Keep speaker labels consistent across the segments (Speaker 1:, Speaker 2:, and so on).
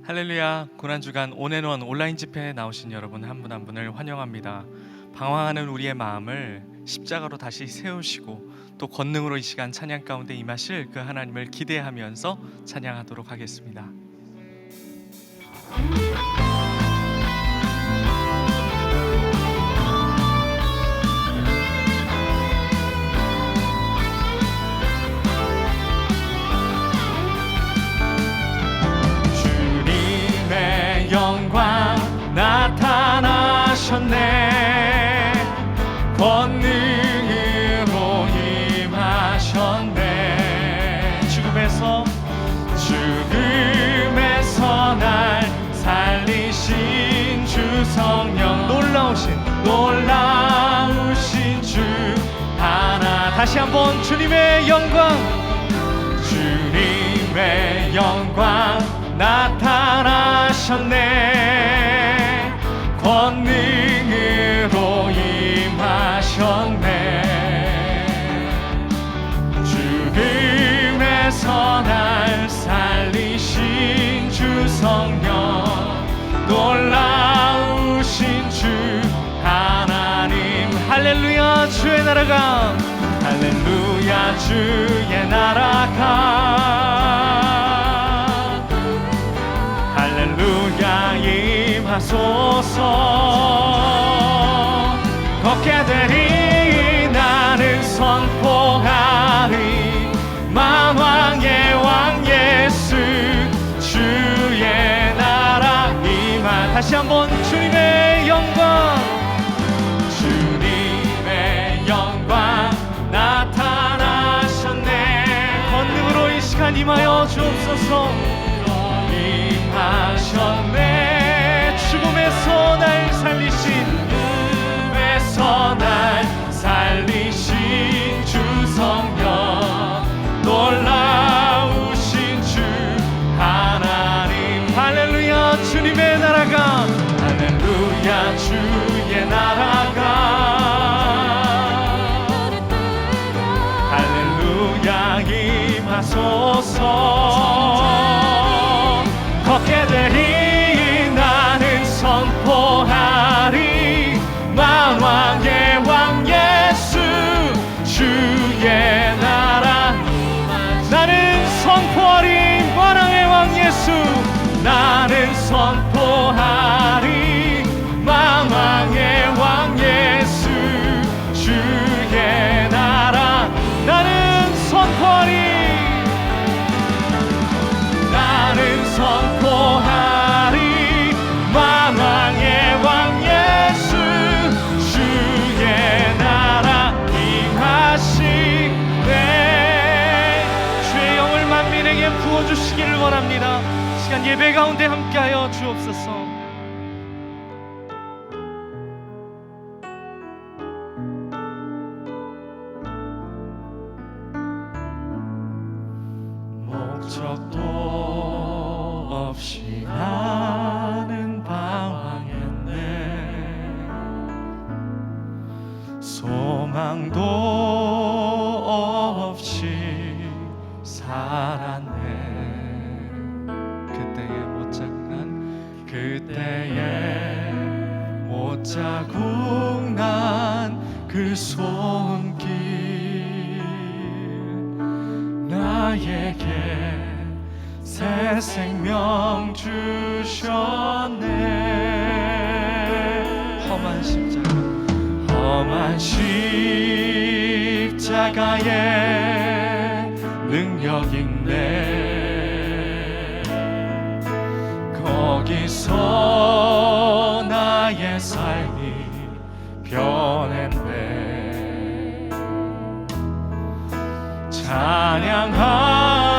Speaker 1: 할렐루야. 고난주간 온앤원 온라인 집회에 나오신 여러분 한 분 한 분을 환영합니다. 방황하는 우리의 마음을 십자가로 다시 세우시고 또 권능으로 이 시간 찬양 가운데 임하실 그 하나님을 기대하면서 찬양하도록 하겠습니다. 주님의 영광 나타나셨네. 권능으로 임하셨네. 죽음에서 날 살리신 주 성령, 놀라우신 주 하나. 다시 한번 주님의 영광, 주님의 영광 나타나셨네. 권능으로 임하셨네. 죽음에서 날 살리신 주 성령, 놀라우신 주 하나님. 할렐루야. 주의 나라 나라가 할렐루야 주의 나라가 할렐루야 임하소서 걷게 되리 나는 선포하리 만왕의 왕 예수 주의 나라 임하 다시 한번 주님의 영광 주님의 영광 나타나셨네 권능으로 이 시간 임하여 주옵소서 임하셨네 죽음에서 날 살리신 죽음에서 날 살리신 주 성령 놀라우신 주 하나님 할렐루야 주님의 나라가 할렐루야 주의 나라가 할렐루야 임하소서 걷게 되리 나는 선포하리 만왕의 왕 예수 주의 나라 나는 선포하리 만왕의 왕 예수 나는 선포하리 만왕의 왕 예수 주의 나라 나는 선포하리 나는 선포하리 만왕의 왕 예수 주의 나라 임하시네 주의 영을 만민에게 부어주시기를 원합니다 시간 예배 가운데 함께하여 주옵소서 목적도 없이 나는 방황했네 소망도 없이 살았네 그때에 못 자국 난 그 손길 나에게 새 생명 주셨네 험한 십자가에 능력 있네 거기서 나의 삶이 변했네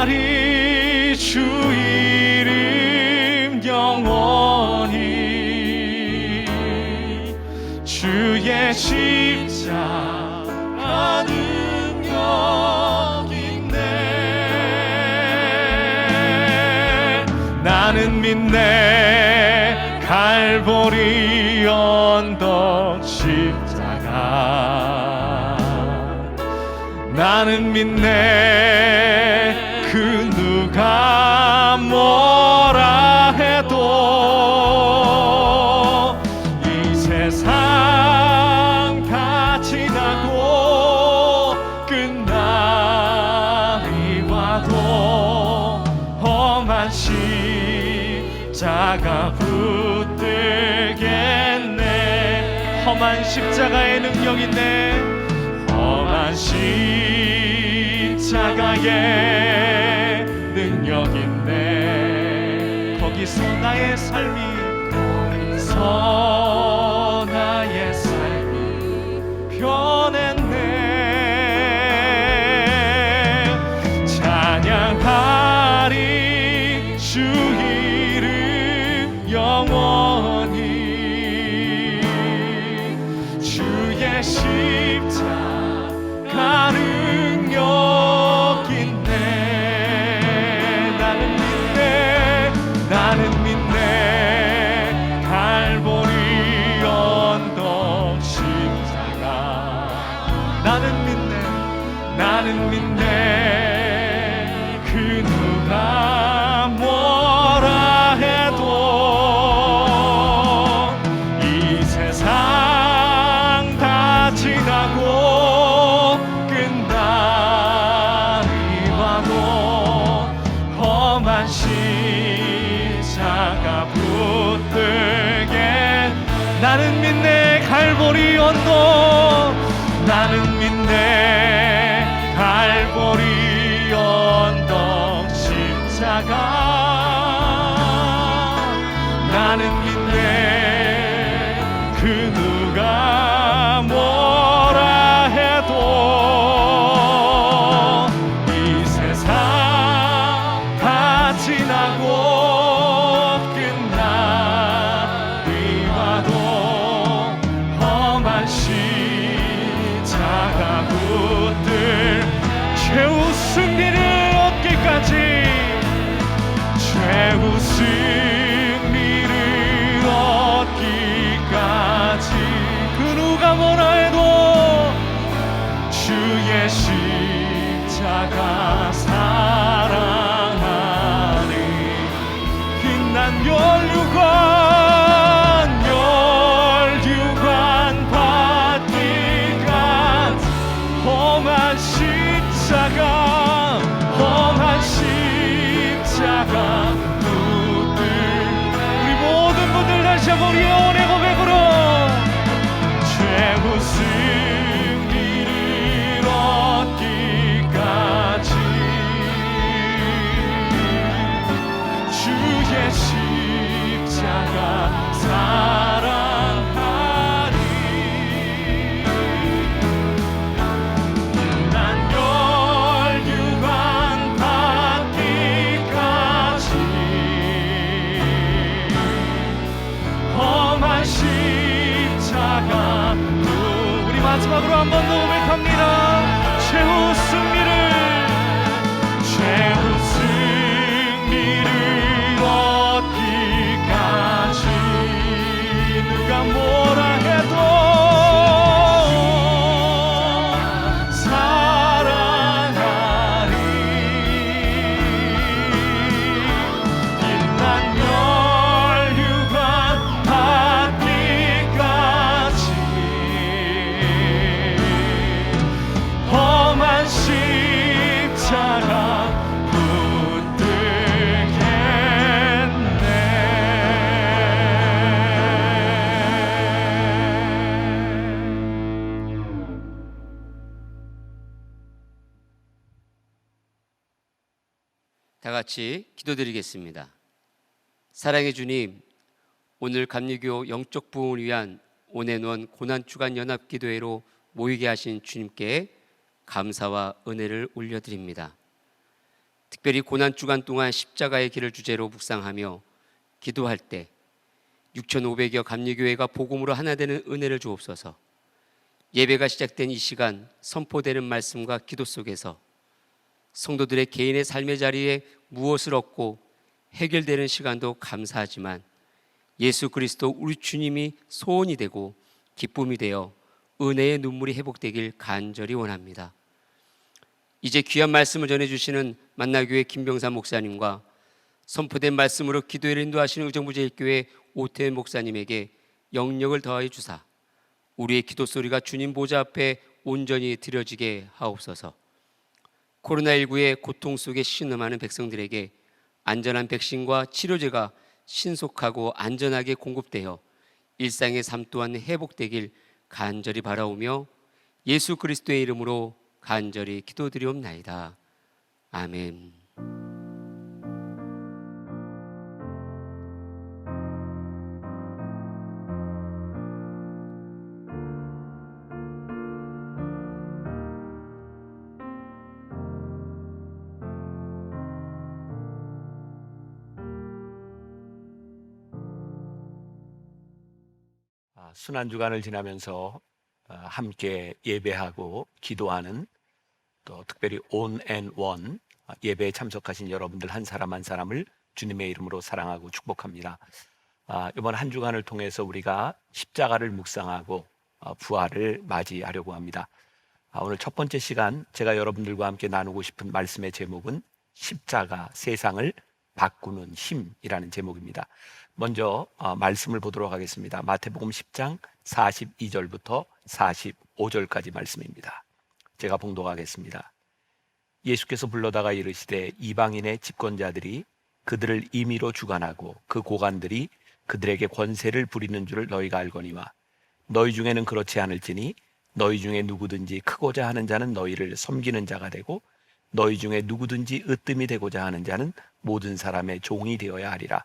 Speaker 1: 찬양하리 주 이름 영원히 주의 십자가 능력 있네 나는 믿네 갈보리 언덕 십자가 나는 믿네 그 누가 뭐라 해도 이 세상 다 지나고 끝날이 와도 험한 십자가 붙들겠네 험한 십자가의 능력 있네 험한 십자가에 능력 있네 거기서 나의 삶이 변했네 찬양하리 주 이름 영원히 주의 십자가 능력 있네 나는 믿네 갈보리 언덕 십자가 나는 믿네 그 누가 뭐라 해도 이 세상 다 지나고 나는 믿네 갈보리 언덕, 나는 믿네 갈보리 언덕 십자가, 나는 믿네 그 누가 뭐라 해도 이 세상 다 지나고 끝나리 봐도 험한 십자가 붙들 최후 승리를 얻기까지, 최후 승리를 얻기까지 그 누가 뭐라 해도 주의 십자가 사랑하니, 빛난 멸류관 받기까지 험한 십자가, 험한 십자가 붙들 우리 모든 분들 다시 한번 우리 영혼의 고백으로 최후 승리를 얻기까지 주의 십자가 사랑하리, 난 멸류관 받기까지 험한 십자가. 우리 마지막으로 한 번 더 고백합니다. 최후 승리를, 최후 승리를 얻기까지 누가 뭐라 해도 사랑하리, 빛난 멸류관 받기까지 험한 십자가 붙들겠네.
Speaker 2: 다 같이 기도드리겠습니다. 사랑의 주님, 오늘 감리교 영적 부흥을 위한 온앤원 고난주간 연합기도회로 모이게 하신 주님께 감사와 은혜를 올려드립니다. 특별히 고난주간 동안 십자가의 길을 주제로 묵상하며 기도할 때 6,500여 감리교회가 복음으로 하나 되는 은혜를 주옵소서. 예배가 시작된 이 시간 선포되는 말씀과 기도 속에서 성도들의 개인의 삶의 자리에 무엇을 얻고 해결되는 시간도 감사하지만 예수 그리스도 우리 주님이 소원이 되고 기쁨이 되어 은혜의 눈물이 회복되길 간절히 원합니다. 이제 귀한 말씀을 전해주시는 만나교회 김병삼 목사님과 선포된 말씀으로 기도회를 인도하시는 의정부제일교회 오태현 목사님에게 영력을 더하여 주사 우리의 기도 소리가 주님 보좌 앞에 온전히 드려지게 하옵소서. 코로나19의 고통 속에 신음하는 백성들에게 안전한 백신과 치료제가 신속하고 안전하게 공급되어 일상의 삶 또한 회복되길 간절히 바라오며 예수 그리스도의 이름으로 간절히 기도드리옵나이다. 아멘.
Speaker 3: 순환주간을 지나면서 함께 예배하고 기도하는, 또 특별히 온앤원 예배에 참석하신 여러분들 한 사람 한 사람을 주님의 이름으로 사랑하고 축복합니다. 이번 한 주간을 통해서 우리가 십자가를 묵상하고 부활을 맞이하려고 합니다. 오늘 첫 번째 시간 제가 여러분들과 함께 나누고 싶은 말씀의 제목은 십자가 세상을 바꾸는 힘이라는 제목입니다. 먼저 말씀을 보도록 하겠습니다. 마태복음 10장 42절부터 45절까지 말씀입니다. 제가 봉독하겠습니다. 예수께서 불러다가 이르시되 이방인의 집권자들이 그들을 임의로 주관하고 그 고관들이 그들에게 권세를 부리는 줄을 너희가 알거니와 너희 중에는 그렇지 않을지니 너희 중에 누구든지 크고자 하는 자는 너희를 섬기는 자가 되고 너희 중에 누구든지 으뜸이 되고자 하는 자는 모든 사람의 종이 되어야 하리라.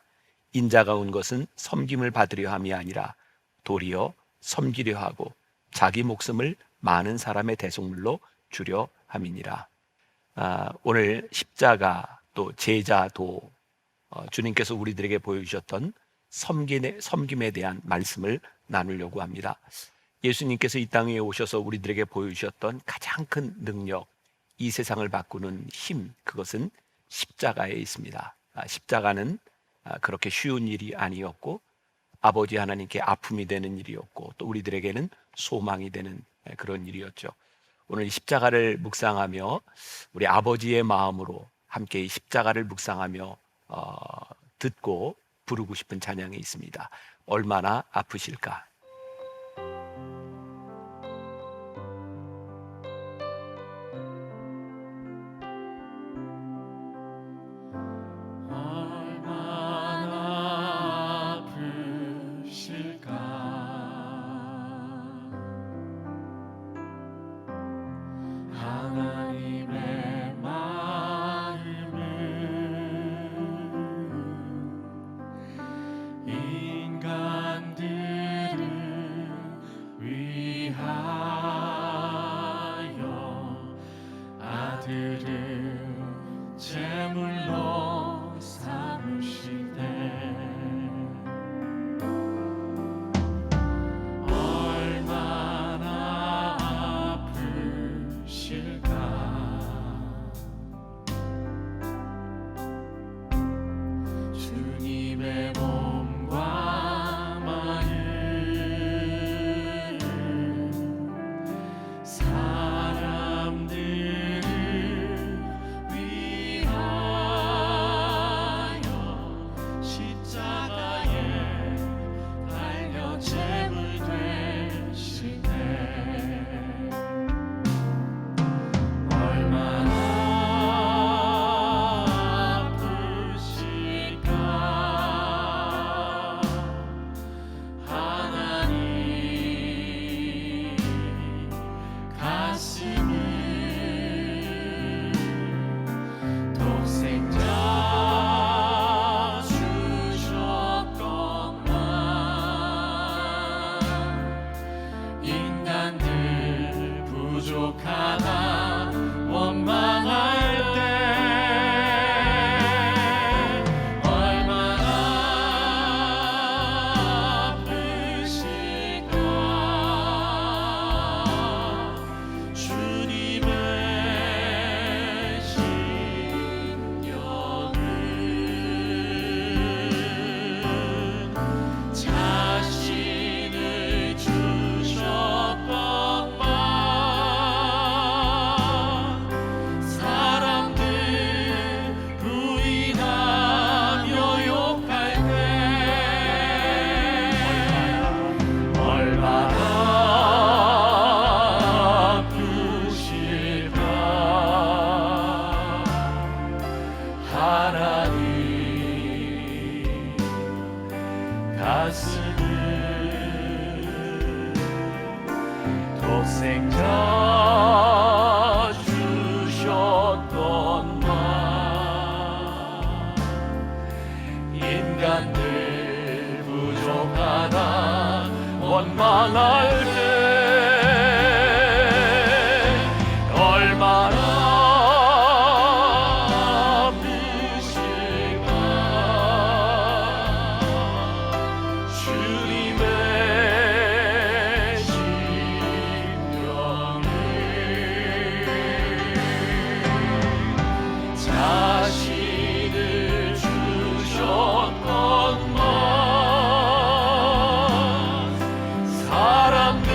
Speaker 3: 인자가 온 것은 섬김을 받으려 함이 아니라 도리어 섬기려 하고 자기 목숨을 많은 사람의 대속물로 주려 함이니라. 오늘 십자가 또 제자도 주님께서 우리들에게 보여주셨던 섬김에 대한 말씀을 나누려고 합니다. 예수님께서 이 땅에 오셔서 우리들에게 보여주셨던 가장 큰 능력, 이 세상을 바꾸는 힘, 그것은 십자가에 있습니다. 십자가는 그렇게 쉬운 일이 아니었고 아버지 하나님께 아픔이 되는 일이었고 또 우리들에게는 소망이 되는 그런 일이었죠. 오늘 이 십자가를 묵상하며 우리 아버지의 마음으로 함께 이 십자가를 묵상하며 듣고 부르고 싶은 찬양이 있습니다. 얼마나 아프실까.
Speaker 1: 하나님의 마음은 인간들을 위하여 아들을 제물로 삼으시되 주님의 몸과 마음 사람들을 위하여 십자가에 달려 제물 되시네. 얼마나 인간들 부족하다 원망할 때 얼마나 아프실까. 주님의 심령은 자신을 주셨건만 사람들 부인하며 욕할 때 얼마나 아프실까. 하나님 가슴을 독생자 주셨건만 인간들 부족하다 원망할 때 얼마나 아프실까. 주님의 심령을 자신을 주셨건만 사람들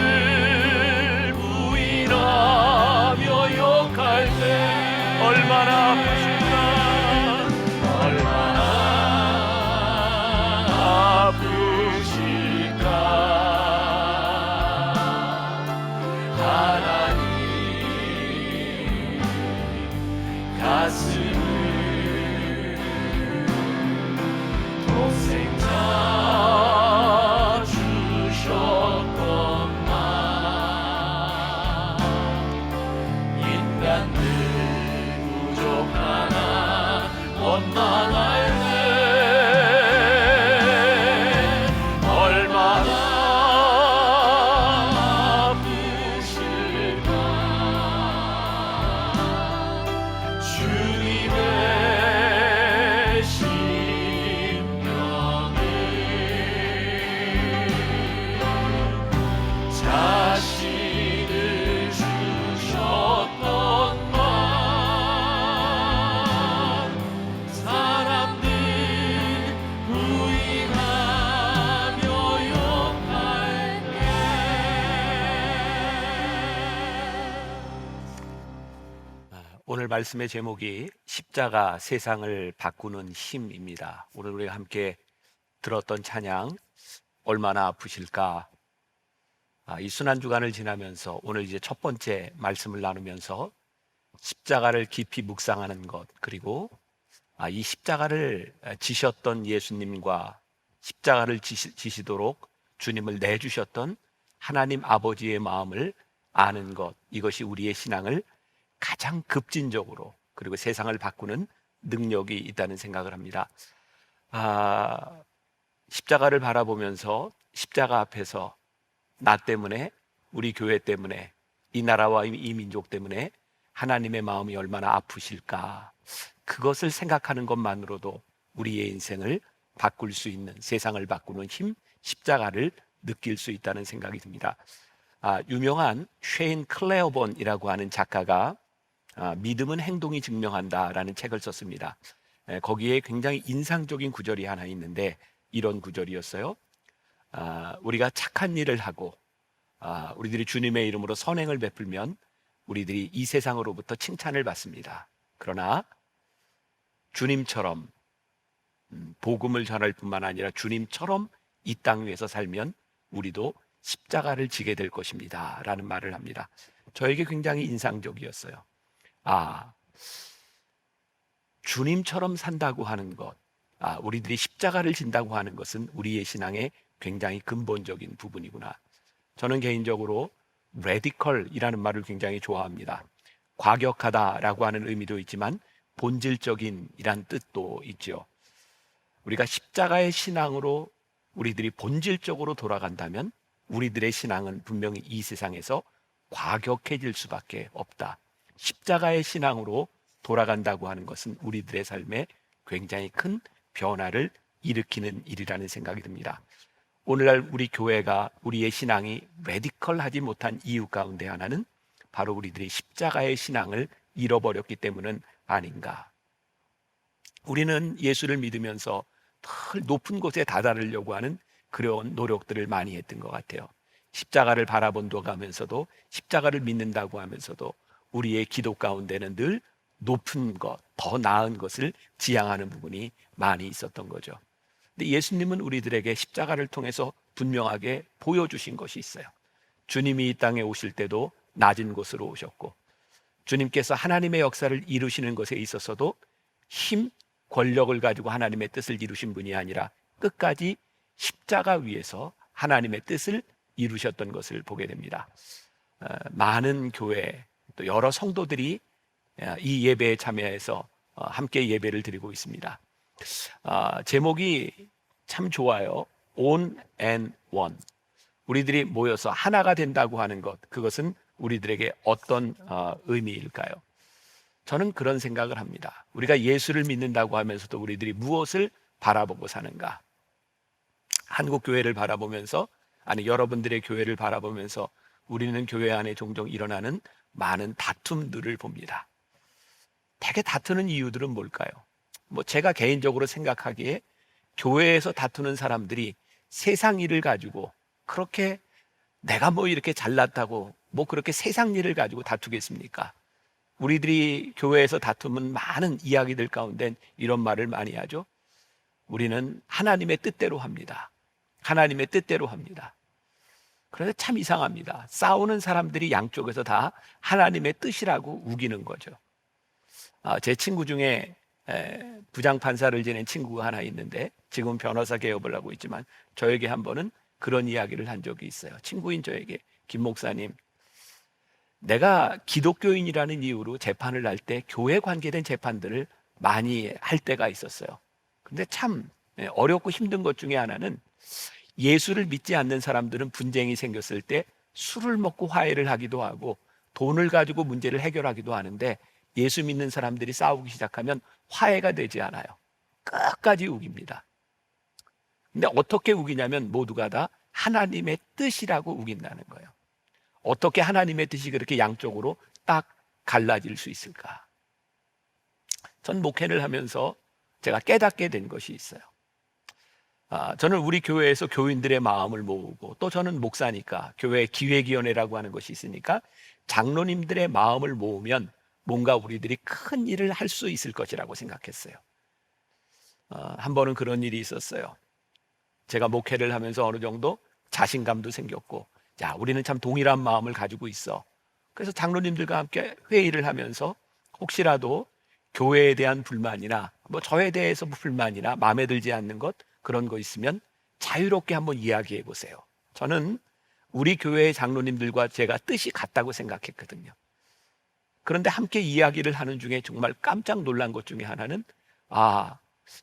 Speaker 3: 오늘 말씀의 제목이 십자가 세상을 바꾸는 힘입니다. 오늘 우리가 함께 들었던 찬양 얼마나 아프실까? 이 순환 주간을 지나면서 오늘 이제 첫 번째 말씀을 나누면서 십자가를 깊이 묵상하는 것, 그리고 이 십자가를 지셨던 예수님과 십자가를 지시도록 주님을 내주셨던 하나님 아버지의 마음을 아는 것, 이것이 우리의 신앙을 가장 급진적으로 그리고 세상을 바꾸는 능력이 있다는 생각을 합니다. 십자가를 바라보면서 십자가 앞에서 나 때문에, 우리 교회 때문에, 이 나라와 이 민족 때문에 하나님의 마음이 얼마나 아프실까, 그것을 생각하는 것만으로도 우리의 인생을 바꿀 수 있는, 세상을 바꾸는 힘, 십자가를 느낄 수 있다는 생각이 듭니다. 유명한 쉐인 클레어본이라고 하는 작가가 믿음은 행동이 증명한다라는 책을 썼습니다. 거기에 굉장히 인상적인 구절이 하나 있는데 이런 구절이었어요. 우리가 착한 일을 하고 우리들이 주님의 이름으로 선행을 베풀면 우리들이 이 세상으로부터 칭찬을 받습니다. 그러나 주님처럼 복음을 전할 뿐만 아니라 주님처럼 이 땅 위에서 살면 우리도 십자가를 지게 될 것입니다 라는 말을 합니다. 저에게 굉장히 인상적이었어요. 주님처럼 산다고 하는 것, 우리들이 십자가를 진다고 하는 것은 우리의 신앙의 굉장히 근본적인 부분이구나. 저는 개인적으로 레디컬이라는 말을 굉장히 좋아합니다. 과격하다라고 하는 의미도 있지만 본질적인 이란 뜻도 있죠. 우리가 십자가의 신앙으로 우리들이 본질적으로 돌아간다면 우리들의 신앙은 분명히 이 세상에서 과격해질 수밖에 없다. 십자가의 신앙으로 돌아간다고 하는 것은 우리들의 삶에 굉장히 큰 변화를 일으키는 일이라는 생각이 듭니다. 오늘날 우리 교회가, 우리의 신앙이 레디컬하지 못한 이유 가운데 하나는 바로 우리들이 십자가의 신앙을 잃어버렸기 때문은 아닌가. 우리는 예수를 믿으면서 더 높은 곳에 다다르려고 하는 그런 노력들을 많이 했던 것 같아요. 십자가를 바라본다면서도, 십자가를 믿는다고 하면서도 우리의 기도 가운데는 늘 높은 것, 더 나은 것을 지향하는 부분이 많이 있었던 거죠. 근데 예수님은 우리들에게 십자가를 통해서 분명하게 보여주신 것이 있어요. 주님이 이 땅에 오실 때도 낮은 곳으로 오셨고, 주님께서 하나님의 역사를 이루시는 것에 있어서도 힘, 권력을 가지고 하나님의 뜻을 이루신 분이 아니라 끝까지 십자가 위에서 하나님의 뜻을 이루셨던 것을 보게 됩니다. 많은 교회, 또 여러 성도들이 이 예배에 참여해서 함께 예배를 드리고 있습니다. 제목이 참 좋아요. On and One. 우리들이 모여서 하나가 된다고 하는 것, 그것은 우리들에게 어떤 의미일까요? 저는 그런 생각을 합니다. 우리가 예수를 믿는다고 하면서도 우리들이 무엇을 바라보고 사는가? 한국 교회를 바라보면서, 아니 여러분들의 교회를 바라보면서 우리는 교회 안에 종종 일어나는 많은 다툼들을 봅니다. 대개 다투는 이유들은 뭘까요? 제가 개인적으로 생각하기에 교회에서 다투는 사람들이 세상 일을 가지고, 그렇게 내가 이렇게 잘났다고 그렇게 세상 일을 가지고 다투겠습니까? 우리들이 교회에서 다투면 많은 이야기들 가운데 이런 말을 많이 하죠. 우리는 하나님의 뜻대로 합니다. 하나님의 뜻대로 합니다. 그런데 참 이상합니다. 싸우는 사람들이 양쪽에서 다 하나님의 뜻이라고 우기는 거죠. 제 친구 중에 부장판사를 지낸 친구가 하나 있는데 지금 변호사 개업을 하고 있지만 저에게 한 번은 그런 이야기를 한 적이 있어요. 친구인 저에게, 김 목사님, 내가 기독교인이라는 이유로 재판을 할 때 교회 관계된 재판들을 많이 할 때가 있었어요. 근데 참 어렵고 힘든 것 중에 하나는 예수를 믿지 않는 사람들은 분쟁이 생겼을 때 술을 먹고 화해를 하기도 하고 돈을 가지고 문제를 해결하기도 하는데, 예수 믿는 사람들이 싸우기 시작하면 화해가 되지 않아요. 끝까지 우깁니다. 근데 어떻게 우기냐면 모두가 다 하나님의 뜻이라고 우긴다는 거예요. 어떻게 하나님의 뜻이 그렇게 양쪽으로 딱 갈라질 수 있을까? 전 목회를 하면서 제가 깨닫게 된 것이 있어요. 저는 우리 교회에서 교인들의 마음을 모으고, 또 저는 목사니까 교회 기획위원회라고 하는 것이 있으니까 장로님들의 마음을 모으면 뭔가 우리들이 큰 일을 할 수 있을 것이라고 생각했어요. 한 번은 그런 일이 있었어요. 제가 목회를 하면서 어느 정도 자신감도 생겼고, 자, 우리는 참 동일한 마음을 가지고 있어. 그래서 장로님들과 함께 회의를 하면서 혹시라도 교회에 대한 불만이나 뭐 저에 대해서 불만이나 마음에 들지 않는 것, 그런 거 있으면 자유롭게 한번 이야기해 보세요. 저는 우리 교회의 장로님들과 제가 뜻이 같다고 생각했거든요. 그런데 함께 이야기를 하는 중에 정말 깜짝 놀란 것 중에 하나는,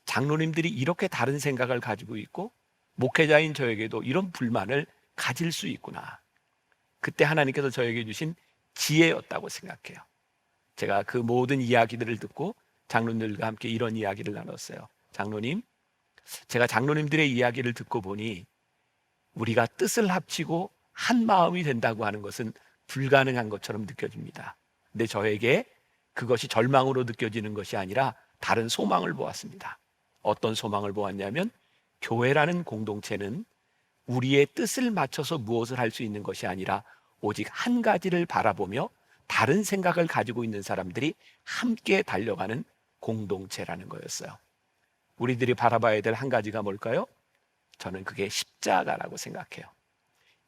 Speaker 3: 장로님들이 이렇게 다른 생각을 가지고 있고 목회자인 저에게도 이런 불만을 가질 수 있구나. 그때 하나님께서 저에게 주신 지혜였다고 생각해요. 제가 그 모든 이야기들을 듣고 장로님들과 함께 이런 이야기를 나눴어요. 장로님, 제가 장로님들의 이야기를 듣고 보니 우리가 뜻을 합치고 한 마음이 된다고 하는 것은 불가능한 것처럼 느껴집니다. 근데 저에게 그것이 절망으로 느껴지는 것이 아니라 다른 소망을 보았습니다. 어떤 소망을 보았냐면, 교회라는 공동체는 우리의 뜻을 맞춰서 무엇을 할 수 있는 것이 아니라 오직 한 가지를 바라보며 다른 생각을 가지고 있는 사람들이 함께 달려가는 공동체라는 거였어요. 우리들이 바라봐야 될 한 가지가 뭘까요? 저는 그게 십자가라고 생각해요.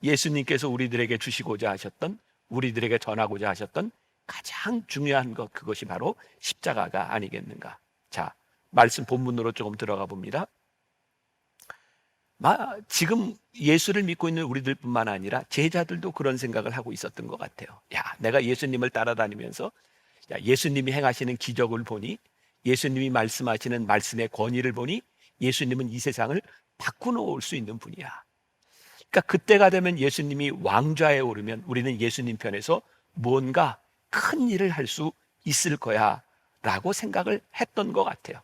Speaker 3: 예수님께서 우리들에게 주시고자 하셨던, 우리들에게 전하고자 하셨던 가장 중요한 것, 그것이 바로 십자가가 아니겠는가. 자, 말씀 본문으로 조금 들어가 봅니다. 지금 예수를 믿고 있는 우리들뿐만 아니라 제자들도 그런 생각을 하고 있었던 것 같아요. 내가 예수님을 따라다니면서 예수님이 행하시는 기적을 보니, 예수님이 말씀하시는 말씀의 권위를 보니 예수님은 이 세상을 바꾸놓을 수 있는 분이야. 그러니까 그때가 되면 예수님이 왕좌에 오르면 우리는 예수님 편에서 뭔가 큰 일을 할 수 있을 거야 라고 생각을 했던 것 같아요.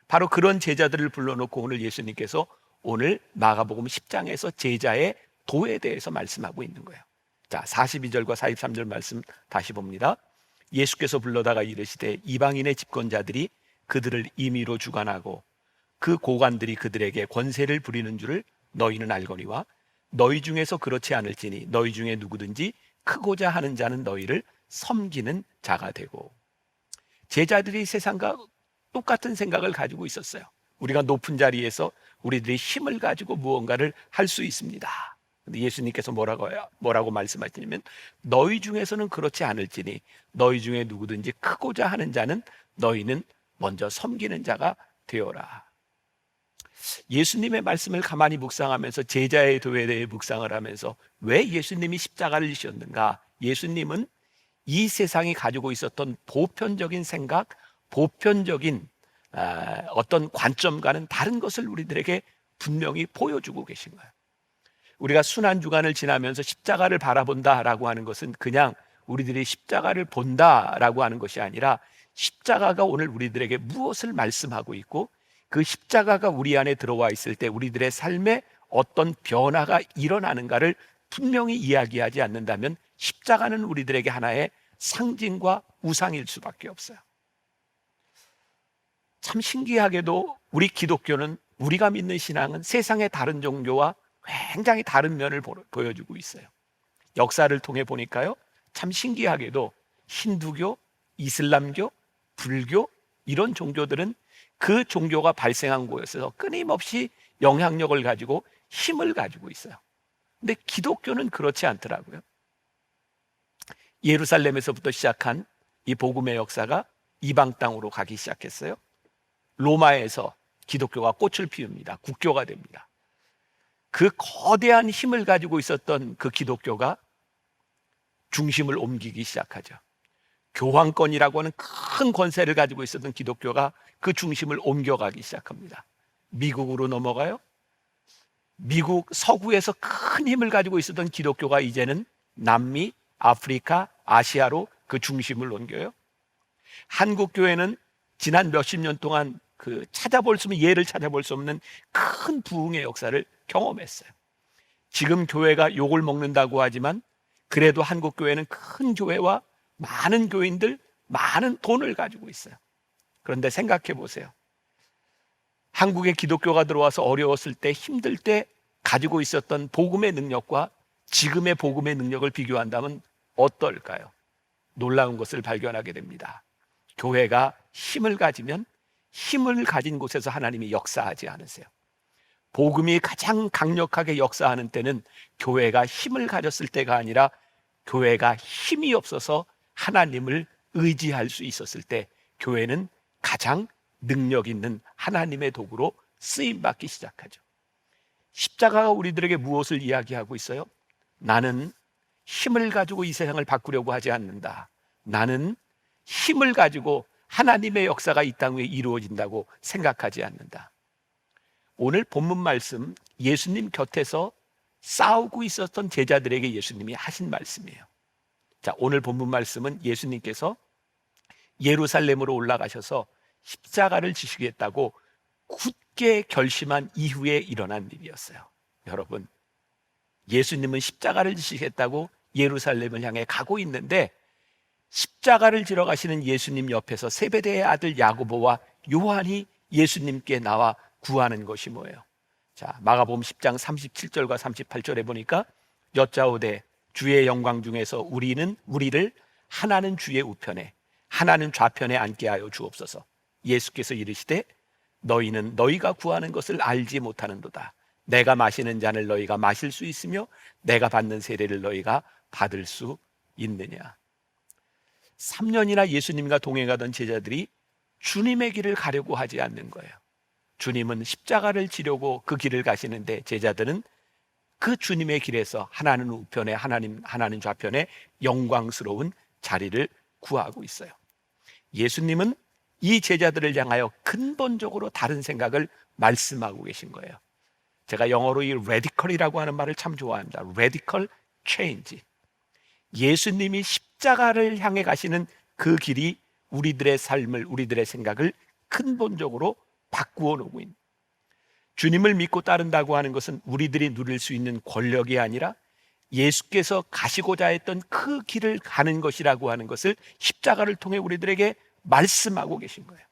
Speaker 3: 바로 그런 제자들을 불러놓고 오늘 예수님께서 오늘 마가복음 10장에서 제자의 도에 대해서 말씀하고 있는 거예요. 자, 42절과 43절 말씀 다시 봅니다. 예수께서 불러다가 이르시되 이방인의 집권자들이 그들을 임의로 주관하고 그 고관들이 그들에게 권세를 부리는 줄을 너희는 알거니와 너희 중에서 그렇지 않을지니 너희 중에 누구든지 크고자 하는 자는 너희를 섬기는 자가 되고. 제자들이 세상과 똑같은 생각을 가지고 있었어요. 우리가 높은 자리에서 우리들이 힘을 가지고 무언가를 할 수 있습니다. 근데 예수님께서 뭐라고 말씀하시냐면, 너희 중에서는 그렇지 않을지니 너희 중에 누구든지 크고자 하는 자는 너희는 먼저 섬기는 자가 되어라. 예수님의 말씀을 가만히 묵상하면서 제자의 도에 대해 묵상을 하면서 왜 예수님이 십자가를 지셨는가? 예수님은 이 세상이 가지고 있었던 보편적인 생각, 보편적인 어떤 관점과는 다른 것을 우리들에게 분명히 보여주고 계신 거예요. 우리가 순환주간을 지나면서 십자가를 바라본다라고 하는 것은 그냥 우리들이 십자가를 본다라고 하는 것이 아니라, 십자가가 오늘 우리들에게 무엇을 말씀하고 있고 그 십자가가 우리 안에 들어와 있을 때 우리들의 삶에 어떤 변화가 일어나는가를 분명히 이야기하지 않는다면 십자가는 우리들에게 하나의 상징과 우상일 수밖에 없어요. 참 신기하게도 우리 기독교는, 우리가 믿는 신앙은 세상의 다른 종교와 굉장히 다른 면을 보여주고 있어요. 역사를 통해 보니까요, 참 신기하게도 힌두교, 이슬람교, 불교, 이런 종교들은 그 종교가 발생한 곳에서 끊임없이 영향력을 가지고 힘을 가지고 있어요. 근데 기독교는 그렇지 않더라고요. 예루살렘에서부터 시작한 이 복음의 역사가 이방 땅으로 가기 시작했어요. 로마에서 기독교가 꽃을 피웁니다. 국교가 됩니다. 그 거대한 힘을 가지고 있었던 그 기독교가 중심을 옮기기 시작하죠. 교황권이라고 하는 큰 권세를 가지고 있었던 기독교가 그 중심을 옮겨가기 시작합니다. 미국으로 넘어가요. 미국 서구에서 큰 힘을 가지고 있었던 기독교가 이제는 남미, 아프리카, 아시아로 그 중심을 옮겨요. 한국 교회는 지난 몇십 년 동안 예를 찾아볼 수 없는 큰 부흥의 역사를 경험했어요. 지금 교회가 욕을 먹는다고 하지만 그래도 한국 교회는 큰 교회와 많은 교인들, 많은 돈을 가지고 있어요. 그런데 생각해 보세요. 한국에 기독교가 들어와서 어려웠을 때, 힘들 때 가지고 있었던 복음의 능력과 지금의 복음의 능력을 비교한다면 어떨까요? 놀라운 것을 발견하게 됩니다. 교회가 힘을 가지면 힘을 가진 곳에서 하나님이 역사하지 않으세요. 복음이 가장 강력하게 역사하는 때는 교회가 힘을 가졌을 때가 아니라 교회가 힘이 없어서 하나님을 의지할 수 있었을 때 교회는 가장 능력 있는 하나님의 도구로 쓰임받기 시작하죠. 십자가가 우리들에게 무엇을 이야기하고 있어요? 나는 힘을 가지고 이 세상을 바꾸려고 하지 않는다. 나는 힘을 가지고 하나님의 역사가 이 땅 위에 이루어진다고 생각하지 않는다. 오늘 본문 말씀, 예수님 곁에서 싸우고 있었던 제자들에게 예수님이 하신 말씀이에요. 자, 오늘 본문 말씀은 예수님께서 예루살렘으로 올라가셔서 십자가를 지시겠다고 굳게 결심한 이후에 일어난 일이었어요. 여러분, 예수님은 십자가를 지시겠다고 예루살렘을 향해 가고 있는데 십자가를 지러 가시는 예수님 옆에서 세베대의 아들 야고보와 요한이 예수님께 나와 구하는 것이 뭐예요? 자, 마가복음 10장 37절과 38절에 보니까 여짜오되 주의 영광 중에서 우리를 하나는 주의 우편에 하나는 좌편에 앉게 하여 주옵소서. 예수께서 이르시되 너희는 너희가 구하는 것을 알지 못하는도다. 내가 마시는 잔을 너희가 마실 수 있으며 내가 받는 세례를 너희가 받을 수 있느냐. 3년이나 예수님과 동행하던 제자들이 주님의 길을 가려고 하지 않는 거예요. 주님은 십자가를 지려고 그 길을 가시는데 제자들은 그 주님의 길에서 하나는 우편에 하나는 좌편에 영광스러운 자리를 구하고 있어요. 예수님은 이 제자들을 향하여 근본적으로 다른 생각을 말씀하고 계신 거예요. 제가 영어로 이 radical이라고 하는 말을 참 좋아합니다. radical change. 예수님이 십자가를 향해 가시는 그 길이 우리들의 삶을, 우리들의 생각을 근본적으로 바꾸어 놓고 있는, 주님을 믿고 따른다고 하는 것은 우리들이 누릴 수 있는 권력이 아니라 예수께서 가시고자 했던 그 길을 가는 것이라고 하는 것을 십자가를 통해 우리들에게 말씀하고 계신 거예요.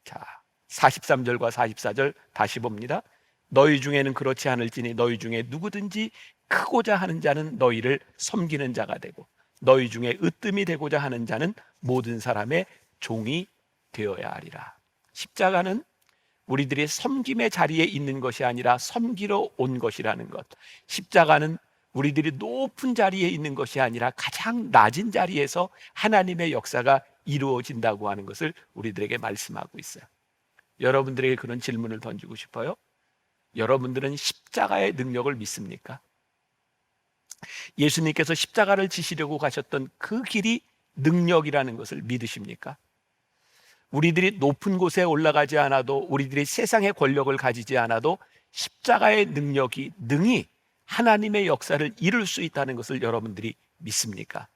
Speaker 3: 자, 43절과 44절 다시 봅니다. 너희 중에는 그렇지 않을지니 너희 중에 누구든지 크고자 하는 자는 너희를 섬기는 자가 되고 너희 중에 으뜸이 되고자 하는 자는 모든 사람의 종이 되어야 하리라. 십자가는 우리들이 섬김의 자리에 있는 것이 아니라 섬기러 온 것이라는 것. 십자가는 우리들이 높은 자리에 있는 것이 아니라 가장 낮은 자리에서 하나님의 역사가 이루어진다고 하는 것을 우리들에게 말씀하고 있어요. 여러분들에게 그런 질문을 던지고 싶어요. 여러분들은 십자가의 능력을 믿습니까? 예수님께서 십자가를 지시려고 가셨던 그 길이 능력이라는 것을 믿으십니까? 우리들이 높은 곳에 올라가지 않아도, 우리들이 세상의 권력을 가지지 않아도 십자가의 능이 하나님의 역사를 이룰 수 있다는 것을 여러분들이 믿습니까?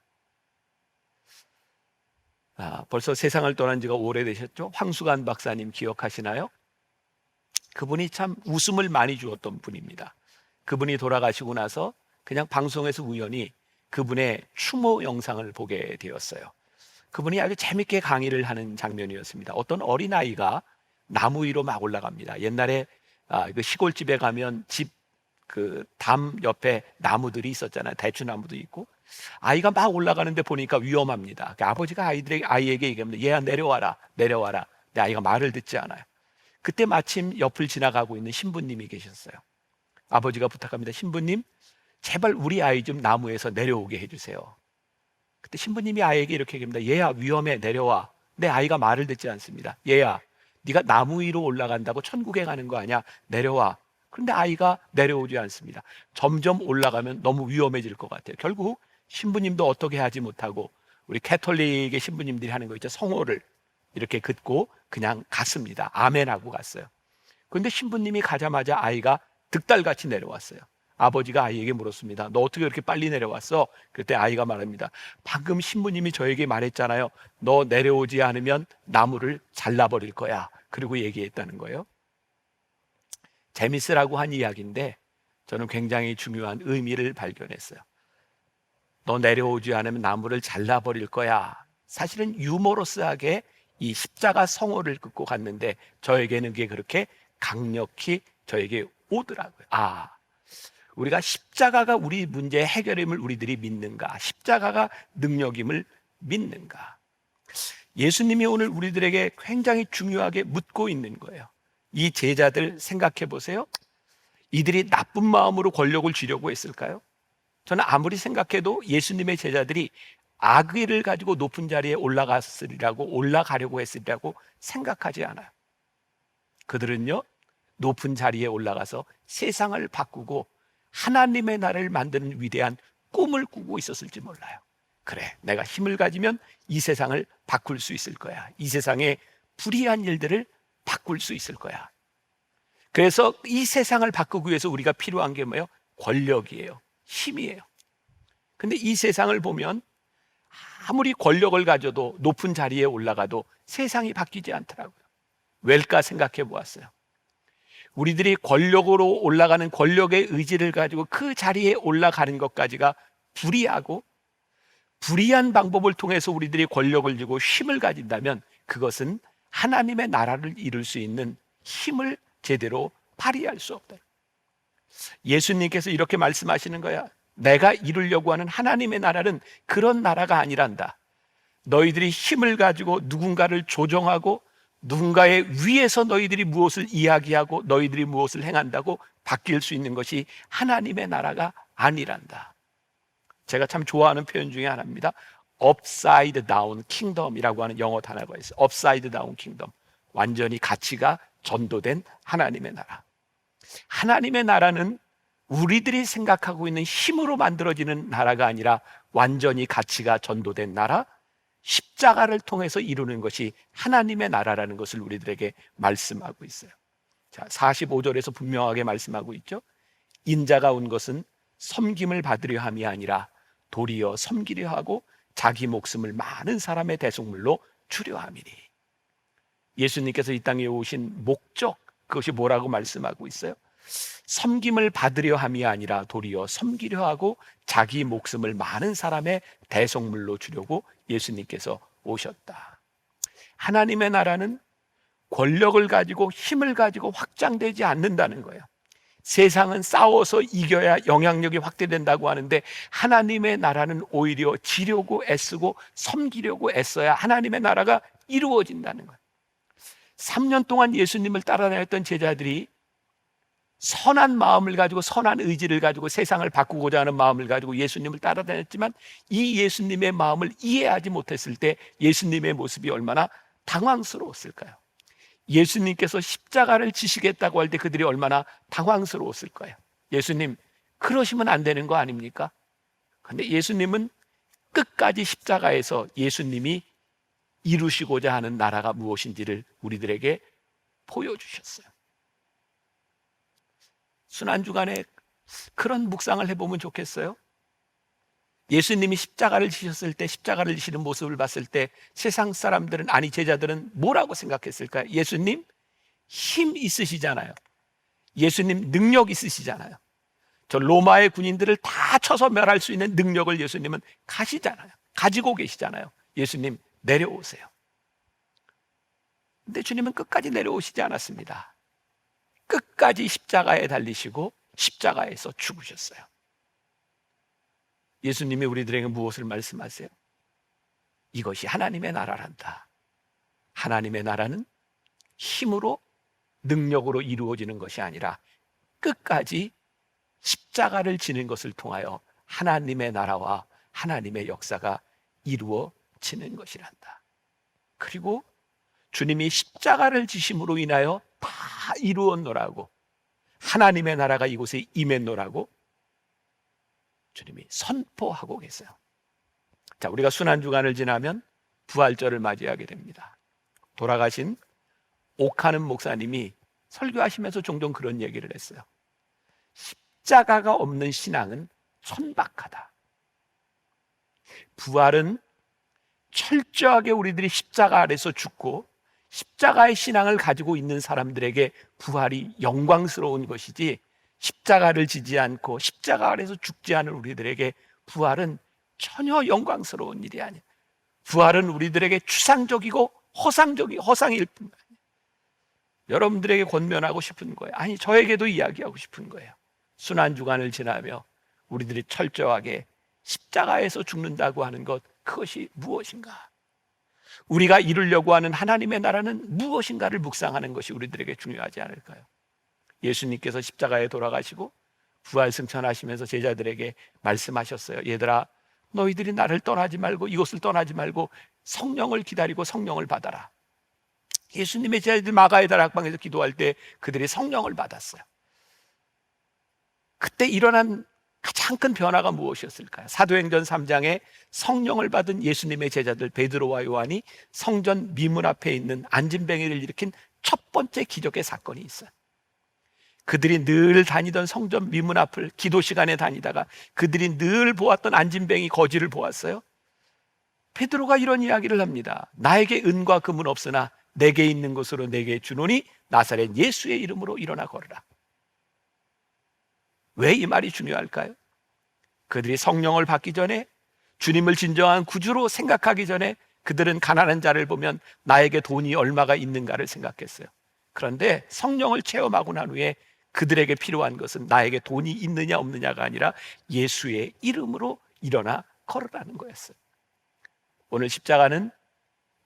Speaker 3: 벌써 세상을 떠난 지가 오래되셨죠? 황수관 박사님 기억하시나요? 그분이 참 웃음을 많이 주었던 분입니다. 그분이 돌아가시고 나서 그냥 방송에서 우연히 그분의 추모 영상을 보게 되었어요. 그분이 아주 재밌게 강의를 하는 장면이었습니다. 어떤 어린아이가 나무 위로 막 올라갑니다. 옛날에 그 시골집에 가면 집 그 담 옆에 나무들이 있었잖아요. 대추나무도 있고. 아이가 막 올라가는데 보니까 위험합니다. 아버지가 아이에게 얘기합니다. 얘야 내려와라. 근데 아이가 말을 듣지 않아요. 그때 마침 옆을 지나가고 있는 신부님이 계셨어요. 아버지가 부탁합니다. 신부님, 제발 우리 아이 좀 나무에서 내려오게 해주세요. 그때 신부님이 아이에게 이렇게 얘기합니다. 얘야 위험해, 내려와. 내 아이가 말을 듣지 않습니다. 얘야, 네가 나무 위로 올라간다고 천국에 가는 거 아니야? 내려와. 그런데 아이가 내려오지 않습니다. 점점 올라가면 너무 위험해질 것 같아요. 결국 신부님도 어떻게 하지 못하고 우리 캐톨릭의 신부님들이 하는 거 있죠. 성호를 이렇게 긋고 그냥 갔습니다. 아멘하고 갔어요. 그런데 신부님이 가자마자 아이가 득달같이 내려왔어요. 아버지가 아이에게 물었습니다. 너 어떻게 그렇게 빨리 내려왔어? 그때 아이가 말합니다. 방금 신부님이 저에게 말했잖아요. 너 내려오지 않으면 나무를 잘라버릴 거야. 그리고 얘기했다는 거예요. 재밌으라고 한 이야기인데 저는 굉장히 중요한 의미를 발견했어요. 너 내려오지 않으면 나무를 잘라버릴 거야. 사실은 유머러스하게 이 십자가 성호를 긋고 갔는데 저에게는 그게 그렇게 강력히 저에게 오더라고요. 우리가 십자가가 우리 문제의 해결임을 우리들이 믿는가? 십자가가 능력임을 믿는가? 예수님이 오늘 우리들에게 굉장히 중요하게 묻고 있는 거예요. 이 제자들 생각해 보세요. 이들이 나쁜 마음으로 권력을 쥐려고 했을까요? 저는 아무리 생각해도 예수님의 제자들이 악의를 가지고 높은 자리에 올라가려고 했으리라고 생각하지 않아요. 그들은요, 높은 자리에 올라가서 세상을 바꾸고 하나님의 나라를 만드는 위대한 꿈을 꾸고 있었을지 몰라요. 그래, 내가 힘을 가지면 이 세상을 바꿀 수 있을 거야. 이 세상의 불의한 일들을 바꿀 수 있을 거야. 그래서 이 세상을 바꾸기 위해서 우리가 필요한 게 뭐예요? 권력이에요. 힘이에요. 근데 이 세상을 보면 아무리 권력을 가져도 높은 자리에 올라가도 세상이 바뀌지 않더라고요. 왜일까 생각해 보았어요. 우리들이 권력으로 올라가는 권력의 의지를 가지고 그 자리에 올라가는 것까지가 불의하고, 불의한 방법을 통해서 우리들이 권력을 쥐고 힘을 가진다면 그것은 하나님의 나라를 이룰 수 있는 힘을 제대로 발휘할 수 없다. 예수님께서 이렇게 말씀하시는 거야. 내가 이루려고 하는 하나님의 나라는 그런 나라가 아니란다. 너희들이 힘을 가지고 누군가를 조정하고 누군가의 위에서 너희들이 무엇을 이야기하고 너희들이 무엇을 행한다고 바뀔 수 있는 것이 하나님의 나라가 아니란다. 제가 참 좋아하는 표현 중에 하나입니다. upside down kingdom이라고 하는 영어 단어가 있어요. upside down kingdom. 완전히 가치가 전도된 하나님의 나라. 하나님의 나라는 우리들이 생각하고 있는 힘으로 만들어지는 나라가 아니라 완전히 가치가 전도된 나라, 십자가를 통해서 이루는 것이 하나님의 나라라는 것을 우리들에게 말씀하고 있어요. 자, 45절에서 분명하게 말씀하고 있죠. 인자가 온 것은 섬김을 받으려 함이 아니라 도리어 섬기려 하고 자기 목숨을 많은 사람의 대속물로 주려 함이니. 예수님께서 이 땅에 오신 목적, 그것이 뭐라고 말씀하고 있어요? 섬김을 받으려 함이 아니라 도리어 섬기려 하고 자기 목숨을 많은 사람의 대속물로 주려고 예수님께서 오셨다. 하나님의 나라는 권력을 가지고 힘을 가지고 확장되지 않는다는 거예요. 세상은 싸워서 이겨야 영향력이 확대된다고 하는데 하나님의 나라는 오히려 지려고 애쓰고 섬기려고 애써야 하나님의 나라가 이루어진다는 거예요. 3년 동안 예수님을 따라다녔던 제자들이 선한 마음을 가지고 선한 의지를 가지고 세상을 바꾸고자 하는 마음을 가지고 예수님을 따라다녔지만 이 예수님의 마음을 이해하지 못했을 때 예수님의 모습이 얼마나 당황스러웠을까요? 예수님께서 십자가를 지시겠다고 할 때 그들이 얼마나 당황스러웠을 거예요. 예수님, 그러시면 안 되는 거 아닙니까? 그런데 예수님은 끝까지 십자가에서 예수님이 이루시고자 하는 나라가 무엇인지를 우리들에게 보여주셨어요. 순환주간에 그런 묵상을 해보면 좋겠어요. 예수님이 십자가를 지셨을 때, 십자가를 지시는 모습을 봤을 때 세상 사람들은, 아니 제자들은 뭐라고 생각했을까요? 예수님 힘 있으시잖아요. 예수님 능력 있으시잖아요. 저 로마의 군인들을 다 쳐서 멸할 수 있는 능력을 예수님은 가지고 계시잖아요. 예수님 내려오세요. 근데 주님은 끝까지 내려오시지 않았습니다. 끝까지 십자가에 달리시고 십자가에서 죽으셨어요. 예수님이 우리들에게 무엇을 말씀하세요? 이것이 하나님의 나라란다. 하나님의 나라는 힘으로 능력으로 이루어지는 것이 아니라 끝까지 십자가를 지는 것을 통하여 하나님의 나라와 하나님의 역사가 이루어지는 것이란다. 그리고 주님이 십자가를 지심으로 인하여 다 이루었노라고, 하나님의 나라가 이곳에 임했노라고 주님이 선포하고 계세요. 자, 우리가 순환주간을 지나면 부활절을 맞이하게 됩니다. 돌아가신 옥하는 목사님이 설교하시면서 종종 그런 얘기를 했어요. 십자가가 없는 신앙은 천박하다. 부활은 철저하게 우리들이 십자가 아래서 죽고 십자가의 신앙을 가지고 있는 사람들에게 부활이 영광스러운 것이지, 십자가를 지지 않고 십자가 아래서 죽지 않은 우리들에게 부활은 전혀 영광스러운 일이 아니에요. 부활은 우리들에게 추상적이고 허상일 뿐 아니에요. 여러분들에게 권면하고 싶은 거예요. 아니, 저에게도 이야기하고 싶은 거예요. 순환주간을 지나며 우리들이 철저하게 십자가에서 죽는다고 하는 것, 그것이 무엇인가? 우리가 이루려고 하는 하나님의 나라는 무엇인가를 묵상하는 것이 우리들에게 중요하지 않을까요? 예수님께서 십자가에 돌아가시고 부활 승천하시면서 제자들에게 말씀하셨어요. 얘들아, 너희들이 나를 떠나지 말고, 이곳을 떠나지 말고 성령을 기다리고 성령을 받아라. 예수님의 제자들 마가의 다락방에서 기도할 때 그들이 성령을 받았어요. 그때 일어난 가장 큰 변화가 무엇이었을까요? 사도행전 3장에 성령을 받은 예수님의 제자들 베드로와 요한이 성전 미문 앞에 있는 안진뱅이를 일으킨 첫 번째 기적의 사건이 있어요. 그들이 늘 다니던 성전 미문 앞을 기도 시간에 다니다가 그들이 늘 보았던 안진뱅이 거지를 보았어요. 베드로가 이런 이야기를 합니다. 나에게 은과 금은 없으나 내게 있는 것으로 내게 주노니 나사렛 예수의 이름으로 일어나 걸으라. 왜 이 말이 중요할까요? 그들이 성령을 받기 전에, 주님을 진정한 구주로 생각하기 전에 그들은 가난한 자를 보면 나에게 돈이 얼마가 있는가를 생각했어요. 그런데 성령을 체험하고 난 후에 그들에게 필요한 것은 나에게 돈이 있느냐 없느냐가 아니라 예수의 이름으로 일어나 걸으라는 거였어요. 오늘 십자가는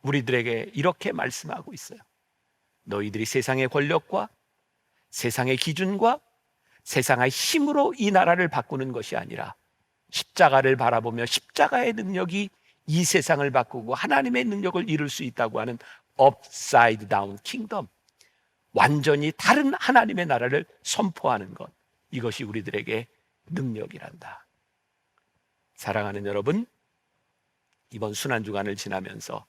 Speaker 3: 우리들에게 이렇게 말씀하고 있어요. 너희들이 세상의 권력과 세상의 기준과 세상의 힘으로 이 나라를 바꾸는 것이 아니라 십자가를 바라보며 십자가의 능력이 이 세상을 바꾸고 하나님의 능력을 이룰 수 있다고 하는 upside down kingdom, 완전히 다른 하나님의 나라를 선포하는 것, 이것이 우리들에게 능력이란다. 사랑하는 여러분, 이번 순환주간을 지나면서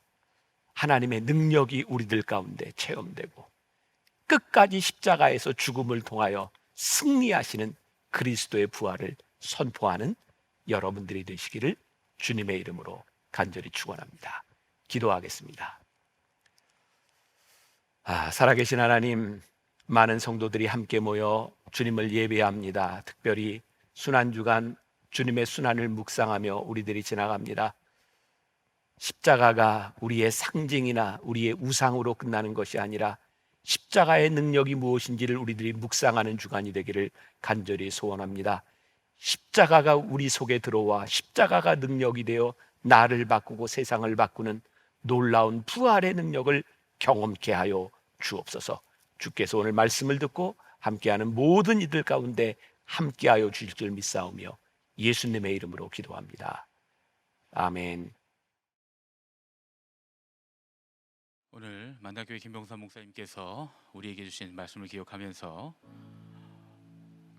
Speaker 3: 하나님의 능력이 우리들 가운데 체험되고 끝까지 십자가에서 죽음을 통하여 승리하시는 그리스도의 부활을 선포하는 여러분들이 되시기를 주님의 이름으로 간절히 축원합니다. 기도하겠습니다. 살아계신 하나님, 많은 성도들이 함께 모여 주님을 예배합니다. 특별히 순환주간 주님의 순환을 묵상하며 우리들이 지나갑니다. 십자가가 우리의 상징이나 우리의 우상으로 끝나는 것이 아니라 십자가의 능력이 무엇인지를 우리들이 묵상하는 주간이 되기를 간절히 소원합니다. 십자가가 우리 속에 들어와 십자가가 능력이 되어 나를 바꾸고 세상을 바꾸는 놀라운 부활의 능력을 경험케 하여 주옵소서. 주께서 오늘 말씀을 듣고 함께하는 모든 이들 가운데 함께하여 주실 줄 믿사오며 예수님의 이름으로 기도합니다. 아멘.
Speaker 4: 오늘 만다교회 김병삼 목사님께서 우리에게 주신 말씀을 기억하면서